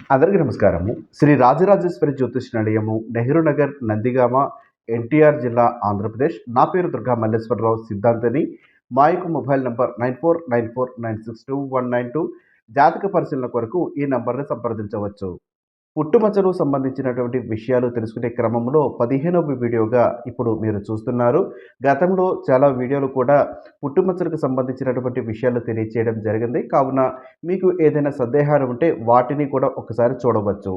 అందరికీ నమస్కారము. శ్రీ రాజరాజేశ్వరి జ్యోతిష్ నిలయము, నెహ్రూ నగర్, నందిగామ, ఎన్టీఆర్ జిల్లా, ఆంధ్రప్రదేశ్. నా పేరు దుర్గా మల్లేశ్వరరావు సిద్ధాంతిని. మా యొక్క మొబైల్ నంబర్ 9494962192. జాతక పరిశీలన కొరకు ఈ నంబర్‌ని సంప్రదించవచ్చు. పుట్టుమచ్చకు సంబంధించినటువంటి విషయాలు తెలుసుకునే క్రమంలో 15వ వీడియోగా ఇప్పుడు మీరు చూస్తున్నారు. గతంలో చాలా వీడియోలు కూడా పుట్టుమచ్చలకు సంబంధించినటువంటి విషయాలు తెలియచేయడం జరిగింది. కావున మీకు ఏదైనా సందేహాలు ఉంటే వాటిని కూడా ఒకసారి చూడవచ్చు.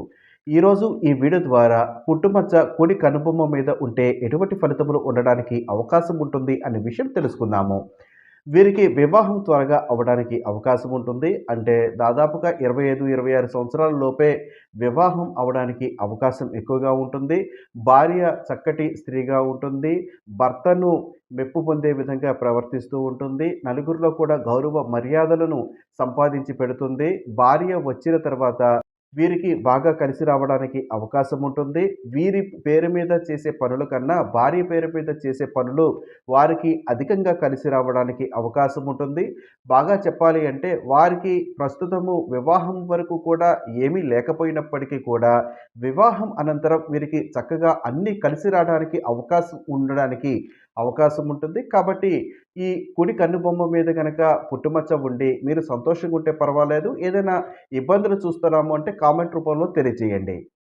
ఈరోజు ఈ వీడియో ద్వారా పుట్టుమచ్చ కుడి కనుబొమ్మ మీద ఉంటే ఎటువంటి ఫలితములు ఉండడానికి అవకాశం ఉంటుంది అనే విషయం తెలుసుకుందాము. వీరికి వివాహం త్వరగా అవ్వడానికి అవకాశం ఉంటుంది. అంటే దాదాపుగా 25, 26 సంవత్సరాల లోపే వివాహం అవ్వడానికి అవకాశం ఎక్కువగా ఉంటుంది. భార్య చక్కటి స్త్రీగా ఉంటుంది. భర్తను మెప్పు పొందే విధంగా ప్రవర్తిస్తూ ఉంటుంది. నలుగురిలో కూడా గౌరవ మర్యాదలను సంపాదించి పెడుతుంది. భార్య వచ్చిన తర్వాత వీరికి బాగా కలిసి రావడానికి అవకాశం ఉంటుంది. వీరి పేరు మీద చేసే పనుల కన్నా భార్య పేరు మీద చేసే పనులు వారికి అధికంగా కలిసి రావడానికి అవకాశం ఉంటుంది. బాగా చెప్పాలి అంటే వారికి ప్రస్తుతము వివాహం వరకు కూడా ఏమీ లేకపోయినప్పటికీ కూడా వివాహం అనంతరం వీరికి చక్కగా అన్నీ కలిసి రావడానికి అవకాశం ఉంటుంది. కాబట్టి ఈ కుడి కన్నుబొమ్మ మీద గనక పుట్టుమచ్చ ఉండి మీరు సంతోషంగా ఉంటే పర్వాలేదు. ఏదైనా ఇబ్బందులు చూస్తున్నాము అంటే కామెంట్ రూపంలో తెలియజేయండి.